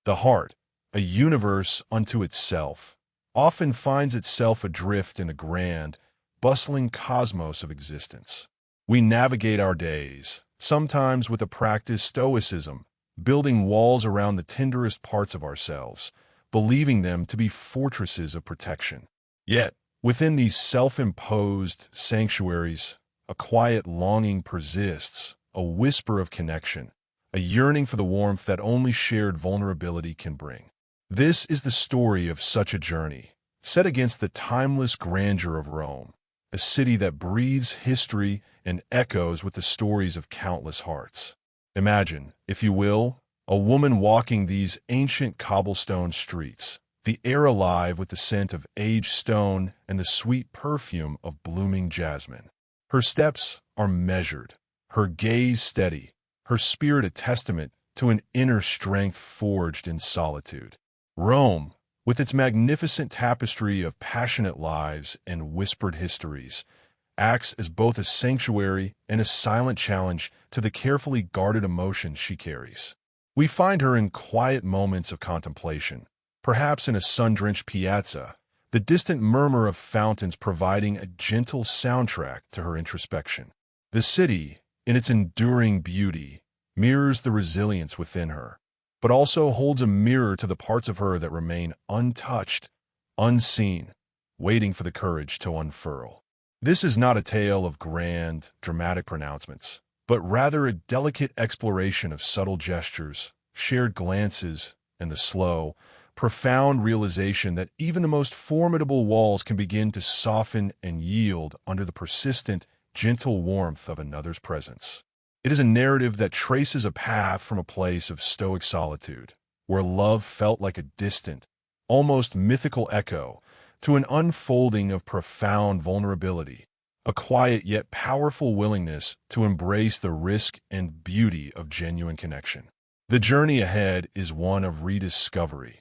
The heart, a universe unto itself, often finds itself adrift in the grand, bustling cosmos of existence. We navigate our days, sometimes with a practiced stoicism, building walls around the tenderest parts of ourselves, believing them to be fortresses of protection. Yet, within these self-imposed sanctuaries, a quiet longing persists, a whisper of connection, a yearning for the warmth that only shared vulnerability can bring. This is the story of such a journey, set against the timeless grandeur of Rome, a city that breathes history and echoes with the stories of countless hearts. Imagine, if you will, a woman walking these ancient cobblestone streets, the air alive with the scent of aged stone and the sweet perfume of blooming jasmine. Her steps are measured, her gaze steady, her spirit a testament to an inner strength forged in solitude. Rome, with its magnificent tapestry of passionate lives and whispered histories, acts as both a sanctuary and a silent challenge to the carefully guarded emotions she carries. We find her in quiet moments of contemplation, perhaps in a sun-drenched piazza, the distant murmur of fountains providing a gentle soundtrack to her introspection. The city, in its enduring beauty, mirrors the resilience within her, but also holds a mirror to the parts of her that remain untouched, unseen, waiting for the courage to unfurl. This is not a tale of grand, dramatic pronouncements, but rather a delicate exploration of subtle gestures, shared glances, and the slow, profound realization that even the most formidable walls can begin to soften and yield under the persistent, gentle warmth of another's presence. It is a narrative that traces a path from a place of stoic solitude, where love felt like a distant, almost mythical echo, to an unfolding of profound vulnerability, a quiet yet powerful willingness to embrace the risk and beauty of genuine connection. The journey ahead is one of rediscovery,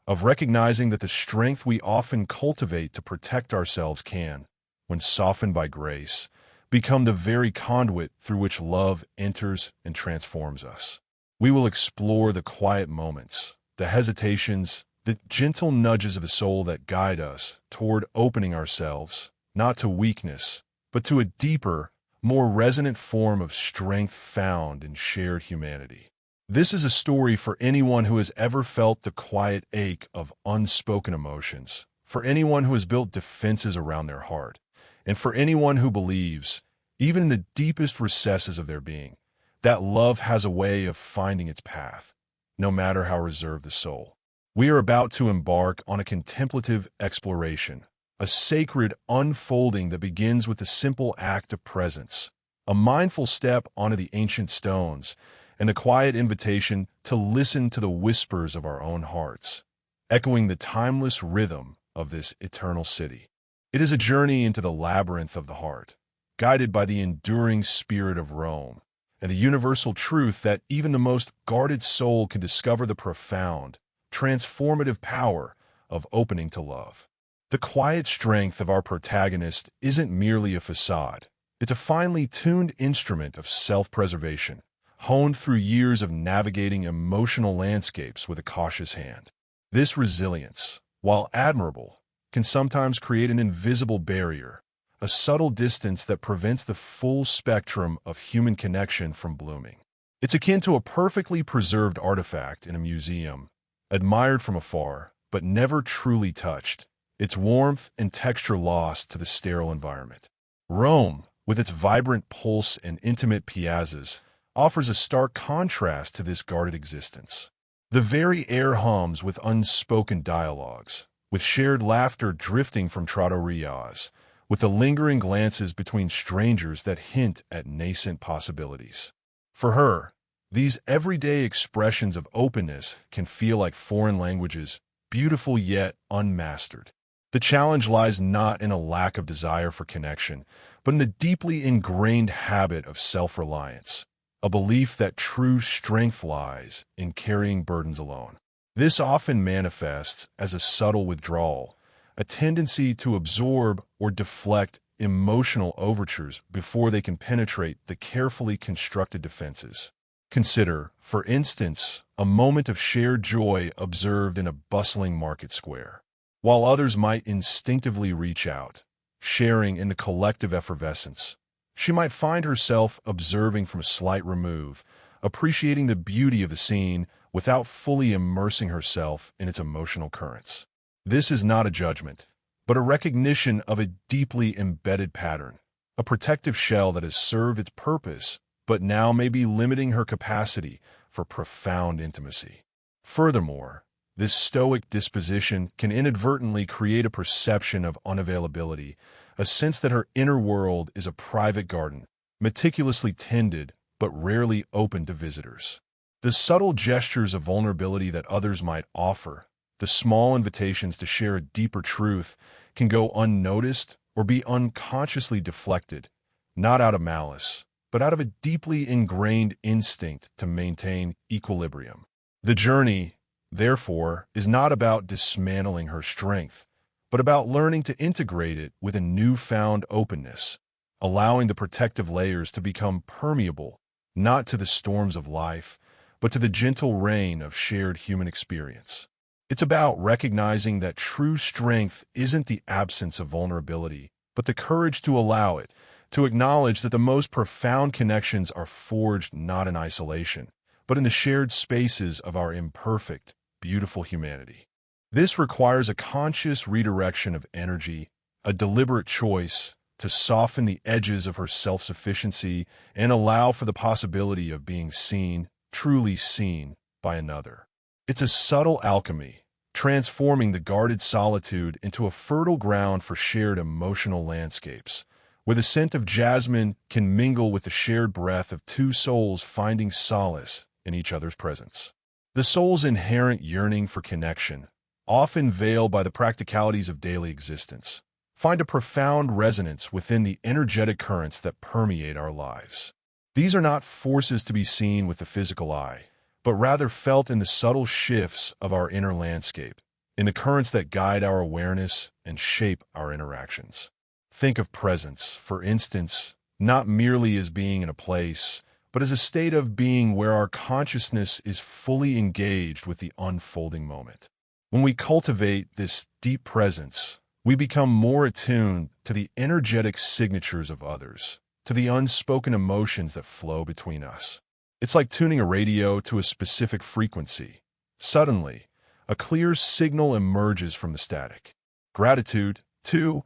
of recognizing that the strength we often cultivate to protect ourselves can, when softened by grace, become the very conduit through which love enters and transforms us. We will explore the quiet moments, the hesitations, the gentle nudges of the soul that guide us toward opening ourselves, not to weakness, but to a deeper, more resonant form of strength found in shared humanity. This is a story for anyone who has ever felt the quiet ache of unspoken emotions, for anyone who has built defenses around their heart, and for anyone who believes, even in the deepest recesses of their being, that love has a way of finding its path, no matter how reserved the soul. We are about to embark on a contemplative exploration, a sacred unfolding that begins with the simple act of presence, a mindful step onto the ancient stones, and a quiet invitation to listen to the whispers of our own hearts, echoing the timeless rhythm of this eternal city. It is a journey into the labyrinth of the heart, guided by the enduring spirit of Rome, and the universal truth that even the most guarded soul can discover the profound, transformative power of opening to love. The quiet strength of our protagonist isn't merely a facade. It's a finely tuned instrument of self-preservation, honed through years of navigating emotional landscapes with a cautious hand. This resilience, while admirable, can sometimes create an invisible barrier, a subtle distance that prevents the full spectrum of human connection from blooming. It's akin to a perfectly preserved artifact in a museum, admired from afar, but never truly touched, its warmth and texture lost to the sterile environment. Rome, with its vibrant pulse and intimate piazzas, offers a stark contrast to this guarded existence. The very air hums with unspoken dialogues, with shared laughter drifting from trattorias, with the lingering glances between strangers that hint at nascent possibilities. For her, these everyday expressions of openness can feel like foreign languages, beautiful yet unmastered. The challenge lies not in a lack of desire for connection, but in the deeply ingrained habit of self-reliance, a belief that true strength lies in carrying burdens alone. This often manifests as a subtle withdrawal, a tendency to absorb or deflect emotional overtures before they can penetrate the carefully constructed defenses. Consider, for instance, a moment of shared joy observed in a bustling market square. While others might instinctively reach out, sharing in the collective effervescence, she might find herself observing from a slight remove, appreciating the beauty of the scene without fully immersing herself in its emotional currents. This is not a judgment, but a recognition of a deeply embedded pattern, a protective shell that has served its purpose, but now may be limiting her capacity for profound intimacy. Furthermore, this stoic disposition can inadvertently create a perception of unavailability, a sense that her inner world is a private garden, meticulously tended but rarely open to visitors. The subtle gestures of vulnerability that others might offer, the small invitations to share a deeper truth, can go unnoticed or be unconsciously deflected, not out of malice, but out of a deeply ingrained instinct to maintain equilibrium. The journey, therefore, is not about dismantling her strength, but about learning to integrate it with a newfound openness, allowing the protective layers to become permeable, not to the storms of life, but to the gentle rain of shared human experience. It's about recognizing that true strength isn't the absence of vulnerability, but the courage to allow it, to acknowledge that the most profound connections are forged not in isolation, but in the shared spaces of our imperfect, beautiful humanity. This requires a conscious redirection of energy, a deliberate choice to soften the edges of her self-sufficiency and allow for the possibility of being seen, truly seen, by another. It's a subtle alchemy, transforming the guarded solitude into a fertile ground for shared emotional landscapes, where the scent of jasmine can mingle with the shared breath of two souls finding solace in each other's presence. The soul's inherent yearning for connection, often veiled by the practicalities of daily existence, find a profound resonance within the energetic currents that permeate our lives. These are not forces to be seen with the physical eye, but rather felt in the subtle shifts of our inner landscape, in the currents that guide our awareness and shape our interactions. Think of presence, for instance, not merely as being in a place, but as a state of being where our consciousness is fully engaged with the unfolding moment. When we cultivate this deep presence, we become more attuned to the energetic signatures of others, to the unspoken emotions that flow between us. It's like tuning a radio to a specific frequency. Suddenly, a clear signal emerges from the static. Gratitude, too,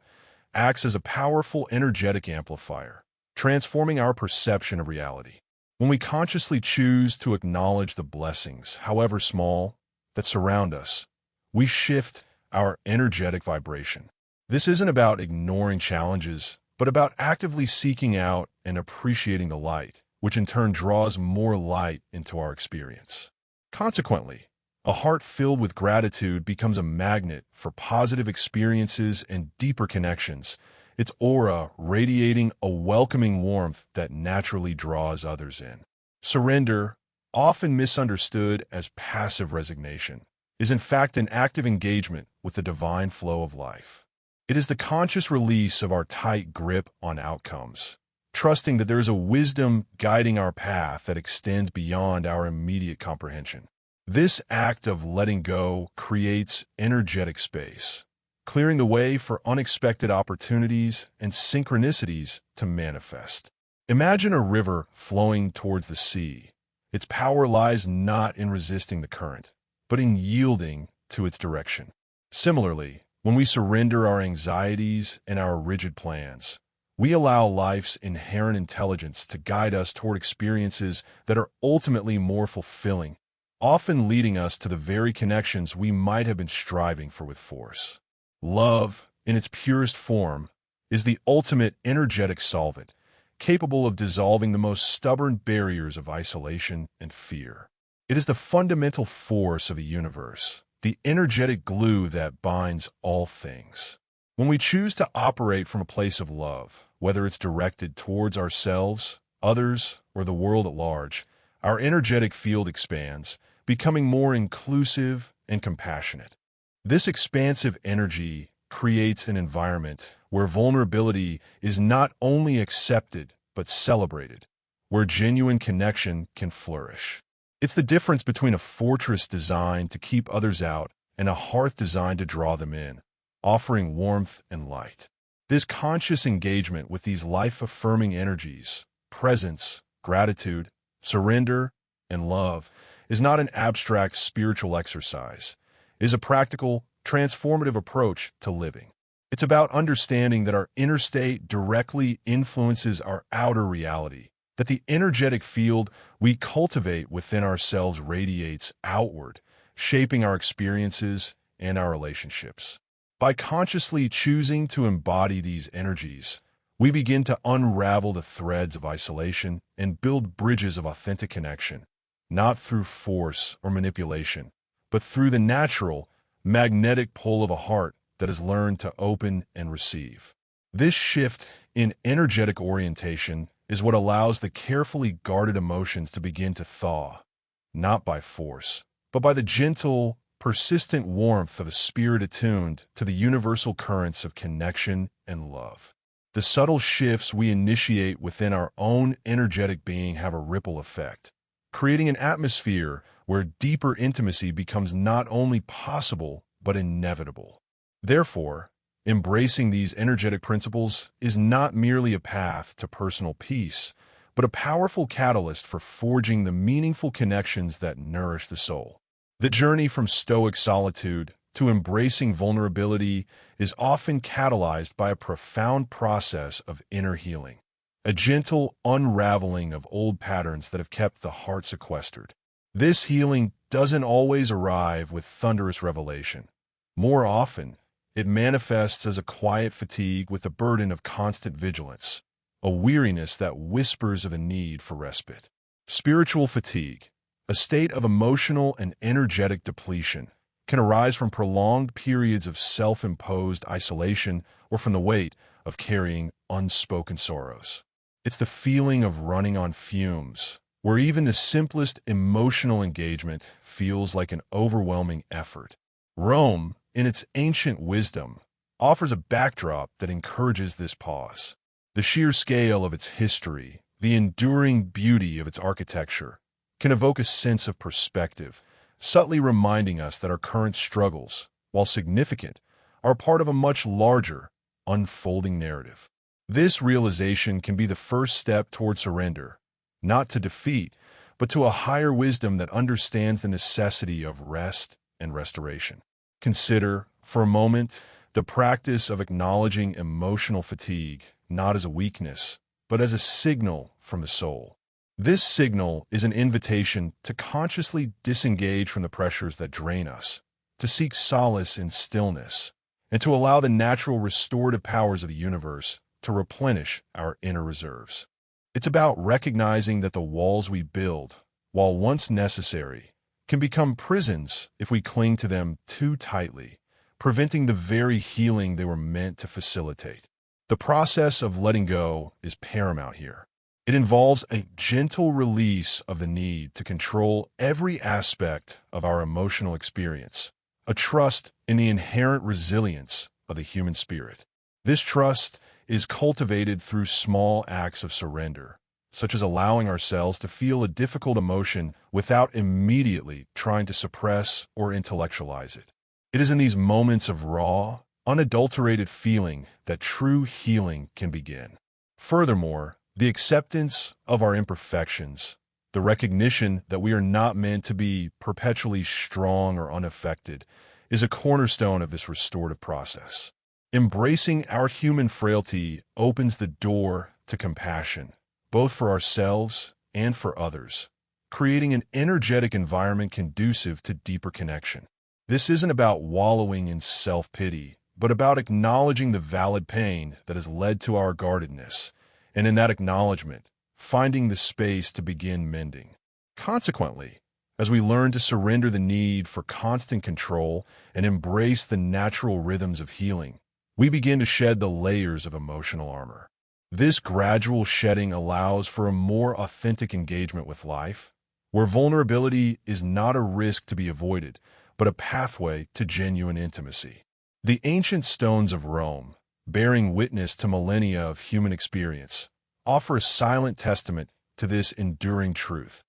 acts as a powerful energetic amplifier, transforming our perception of reality. When we consciously choose to acknowledge the blessings, however small, that surround us, we shift our energetic vibration. This isn't about ignoring challenges, but about actively seeking out and appreciating the light, which in turn draws more light into our experience. Consequently, a heart filled with gratitude becomes a magnet for positive experiences and deeper connections, its aura radiating a welcoming warmth that naturally draws others in. Surrender, often misunderstood as passive resignation, is in fact an active engagement with the divine flow of life. It is the conscious release of our tight grip on outcomes, trusting that there is a wisdom guiding our path that extends beyond our immediate comprehension. This act of letting go creates energetic space, clearing the way for unexpected opportunities and synchronicities to manifest. Imagine a river flowing towards the sea. Its power lies not in resisting the current, but in yielding to its direction. Similarly, when we surrender our anxieties and our rigid plans, we allow life's inherent intelligence to guide us toward experiences that are ultimately more fulfilling, often leading us to the very connections we might have been striving for with force. Love, in its purest form, is the ultimate energetic solvent, capable of dissolving the most stubborn barriers of isolation and fear. It is the fundamental force of the universe, the energetic glue that binds all things. When we choose to operate from a place of love, whether it's directed towards ourselves, others, or the world at large, our energetic field expands, becoming more inclusive and compassionate. This expansive energy creates an environment where vulnerability is not only accepted but celebrated, where genuine connection can flourish. It's the difference between a fortress designed to keep others out and a hearth designed to draw them in, offering warmth and light. This conscious engagement with these life-affirming energies, presence, gratitude, surrender, and love, is not an abstract spiritual exercise. It is a practical, transformative approach to living. It's about understanding that our inner state directly influences our outer reality, that the energetic field we cultivate within ourselves radiates outward, shaping our experiences and our relationships. By consciously choosing to embody these energies, we begin to unravel the threads of isolation and build bridges of authentic connection, not through force or manipulation, but through the natural, magnetic pull of a heart that has learned to open and receive. This shift in energetic orientation is what allows the carefully guarded emotions to begin to thaw, not by force, but by the gentle, persistent warmth of a spirit attuned to the universal currents of connection and love. The subtle shifts we initiate within our own energetic being have a ripple effect, creating an atmosphere where deeper intimacy becomes not only possible, but inevitable. Therefore, embracing these energetic principles is not merely a path to personal peace, but a powerful catalyst for forging the meaningful connections that nourish the soul. The journey from Stoic solitude to embracing vulnerability is often catalyzed by a profound process of inner healing, a gentle unraveling of old patterns that have kept the heart sequestered. This healing doesn't always arrive with thunderous revelation. More often, it manifests as a quiet fatigue with a burden of constant vigilance, a weariness that whispers of a need for respite. Spiritual fatigue, a state of emotional and energetic depletion, can arise from prolonged periods of self-imposed isolation or from the weight of carrying unspoken sorrows. It's the feeling of running on fumes, where even the simplest emotional engagement feels like an overwhelming effort. Rome, in its ancient wisdom, offers a backdrop that encourages this pause. The sheer scale of its history, the enduring beauty of its architecture, can evoke a sense of perspective, subtly reminding us that our current struggles, while significant, are part of a much larger, unfolding narrative. This realization can be the first step toward surrender, not to defeat, but to a higher wisdom that understands the necessity of rest and restoration. Consider, for a moment, the practice of acknowledging emotional fatigue not as a weakness, but as a signal from the soul. This signal is an invitation to consciously disengage from the pressures that drain us, to seek solace in stillness, and to allow the natural restorative powers of the universe to replenish our inner reserves. It's about recognizing that the walls we build, while once necessary, can become prisons if we cling to them too tightly, preventing the very healing they were meant to facilitate. The process of letting go is paramount here. It involves a gentle release of the need to control every aspect of our emotional experience, a trust in the inherent resilience of the human spirit. This trust is cultivated through small acts of surrender, such as allowing ourselves to feel a difficult emotion without immediately trying to suppress or intellectualize it. It is in these moments of raw, unadulterated feeling that true healing can begin. Furthermore, the acceptance of our imperfections, the recognition that we are not meant to be perpetually strong or unaffected, is a cornerstone of this restorative process. Embracing our human frailty opens the door to compassion, both for ourselves and for others, creating an energetic environment conducive to deeper connection. This isn't about wallowing in self-pity, but about acknowledging the valid pain that has led to our guardedness, and in that acknowledgement, finding the space to begin mending. Consequently, as we learn to surrender the need for constant control and embrace the natural rhythms of healing, we begin to shed the layers of emotional armor. This gradual shedding allows for a more authentic engagement with life, where vulnerability is not a risk to be avoided, but a pathway to genuine intimacy. The ancient stones of Rome, bearing witness to millennia of human experience, offer a silent testament to this enduring truth.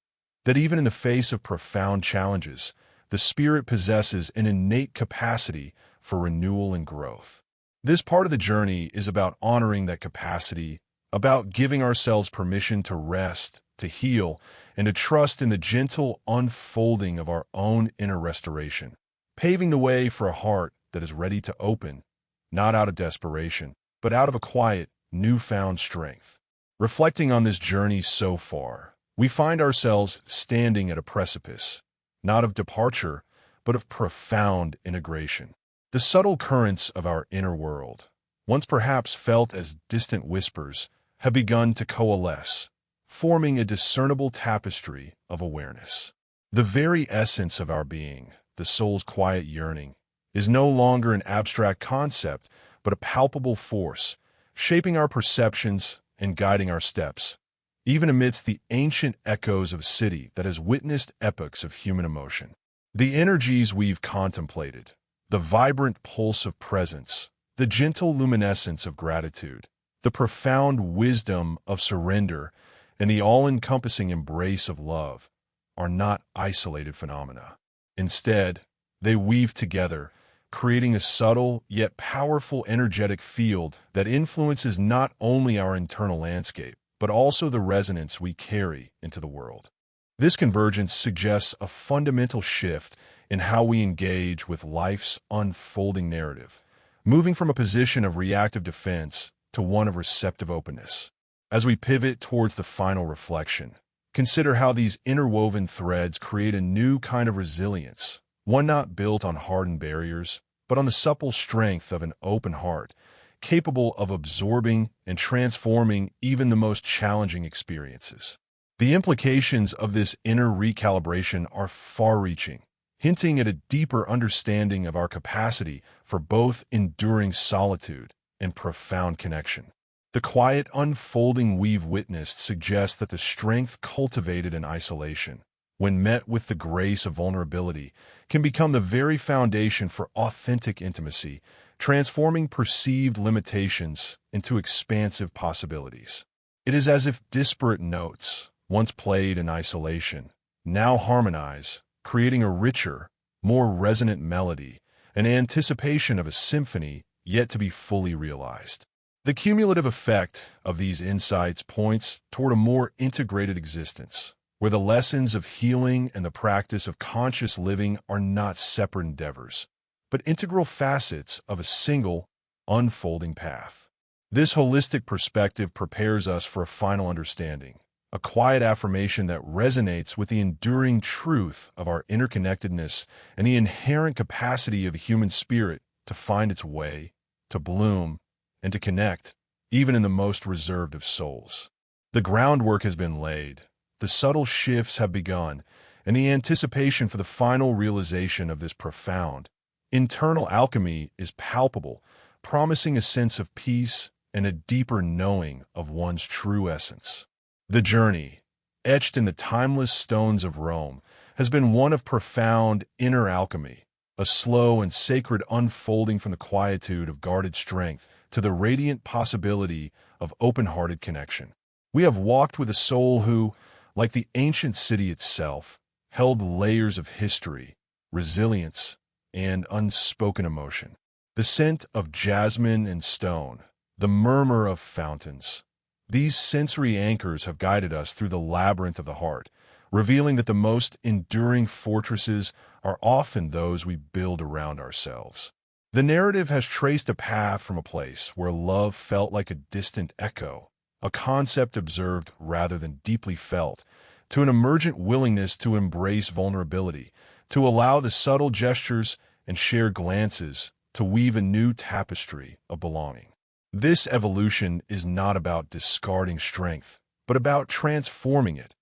that even in the face of profound challenges, the spirit possesses an innate capacity for renewal and growth. This part of the journey is about honoring that capacity, about giving ourselves permission to rest, to heal, and to trust in the gentle unfolding of our own inner restoration, paving the way for a heart that is ready to open, not out of desperation, but out of a quiet, newfound strength. Reflecting on this journey so far, we find ourselves standing at a precipice, not of departure, but of profound integration. The subtle currents of our inner world, once perhaps felt as distant whispers, have begun to coalesce, forming a discernible tapestry of awareness. The very essence of our being, the soul's quiet yearning, is no longer an abstract concept, but a palpable force, shaping our perceptions and guiding our steps, even amidst the ancient echoes of a city that has witnessed epochs of human emotion. The energies we've contemplated, the vibrant pulse of presence, the gentle luminescence of gratitude, the profound wisdom of surrender, and the all-encompassing embrace of love, are not isolated phenomena. Instead, they weave together, creating a subtle yet powerful energetic field that influences not only our internal landscape, but also the resonance we carry into the world. This convergence suggests a fundamental shift in how we engage with life's unfolding narrative, moving from a position of reactive defense to one of receptive openness. As we pivot towards the final reflection, consider how these interwoven threads create a new kind of resilience, one not built on hardened barriers, but on the supple strength of an open heart, capable of absorbing and transforming even the most challenging experiences. The implications of this inner recalibration are far-reaching, hinting at a deeper understanding of our capacity for both enduring solitude and profound connection. The quiet unfolding we've witnessed suggests that the strength cultivated in isolation, when met with the grace of vulnerability, can become the very foundation for authentic intimacy, transforming perceived limitations into expansive possibilities. It is as if disparate notes, once played in isolation, now harmonize, creating a richer, more resonant melody, an anticipation of a symphony yet to be fully realized. The cumulative effect of these insights points toward a more integrated existence, where the lessons of healing and the practice of conscious living are not separate endeavors, but integral facets of a single, unfolding path. This holistic perspective prepares us for a final understanding, a quiet affirmation that resonates with the enduring truth of our interconnectedness and the inherent capacity of the human spirit to find its way, to bloom, and to connect, even in the most reserved of souls. The groundwork has been laid, the subtle shifts have begun, and the anticipation for the final realization of this profound, internal alchemy is palpable, promising a sense of peace and a deeper knowing of one's true essence. The journey, etched in the timeless stones of Rome, has been one of profound inner alchemy, a slow and sacred unfolding from the quietude of guarded strength to the radiant possibility of open-hearted connection. We have walked with a soul who, like the ancient city itself, held layers of history, resilience, and unspoken emotion. The scent of jasmine and stone, the murmur of fountains, these sensory anchors have guided us through the labyrinth of the heart, revealing that the most enduring fortresses are often those we build around ourselves. The narrative has traced a path from a place where love felt like a distant echo, a concept observed rather than deeply felt, to an emergent willingness to embrace vulnerability, to allow the subtle gestures and shared glances to weave a new tapestry of belonging. This evolution is not about discarding strength, but about transforming it,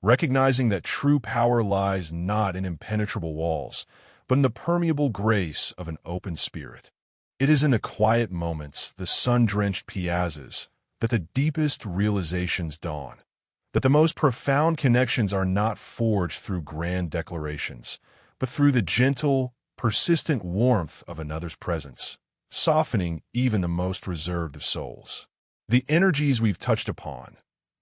recognizing that true power lies not in impenetrable walls, but in the permeable grace of an open spirit. It is in the quiet moments, the sun-drenched piazzas, that the deepest realizations dawn, that the most profound connections are not forged through grand declarations, but through the gentle, persistent warmth of another's presence, softening even the most reserved of souls. The energies we've touched upon,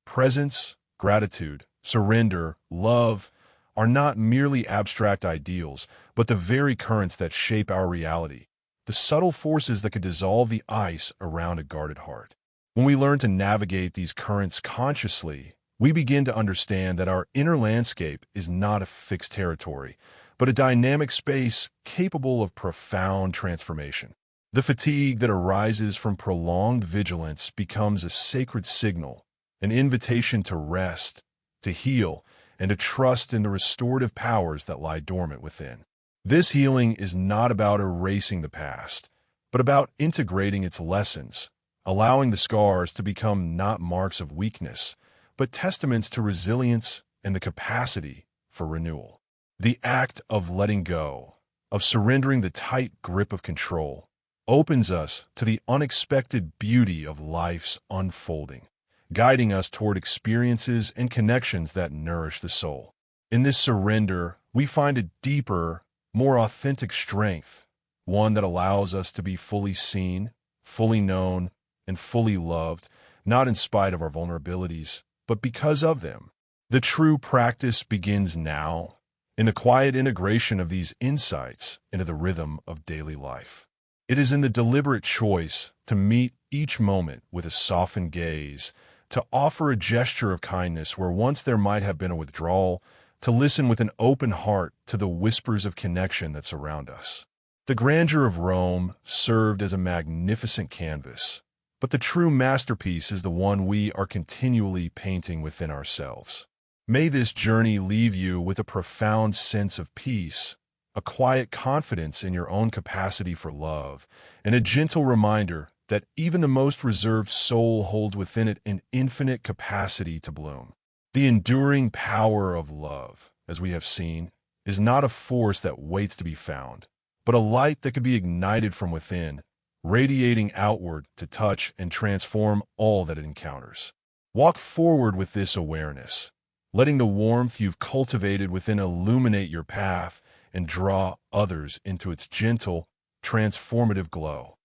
presence, gratitude, surrender, love, are not merely abstract ideals, but the very currents that shape our reality, the subtle forces that could dissolve the ice around a guarded heart. When we learn to navigate these currents consciously, we begin to understand that our inner landscape is not a fixed territory, but a dynamic space capable of profound transformation. The fatigue that arises from prolonged vigilance becomes a sacred signal, an invitation to rest, to heal, and to trust in the restorative powers that lie dormant within. This healing is not about erasing the past, but about integrating its lessons, allowing the scars to become not marks of weakness, but testaments to resilience and the capacity for renewal. The act of letting go, of surrendering the tight grip of control, opens us to the unexpected beauty of life's unfolding, guiding us toward experiences and connections that nourish the soul. In this surrender, we find a deeper, more authentic strength, one that allows us to be fully seen, fully known, and fully loved, not in spite of our vulnerabilities, but because of them. The true practice begins now, in the quiet integration of these insights into the rhythm of daily life. It is in the deliberate choice to meet each moment with a softened gaze, to offer a gesture of kindness where once there might have been a withdrawal, to listen with an open heart to the whispers of connection that surround us. The grandeur of Rome served as a magnificent canvas, but the true masterpiece is the one we are continually painting within ourselves. May this journey leave you with a profound sense of peace, a quiet confidence in your own capacity for love, and a gentle reminder that even the most reserved soul holds within it an infinite capacity to bloom. The enduring power of love, as we have seen, is not a force that waits to be found, but a light that can be ignited from within, radiating outward to touch and transform all that it encounters. Walk forward with this awareness, letting the warmth you've cultivated within illuminate your path and draw others into its gentle, transformative glow.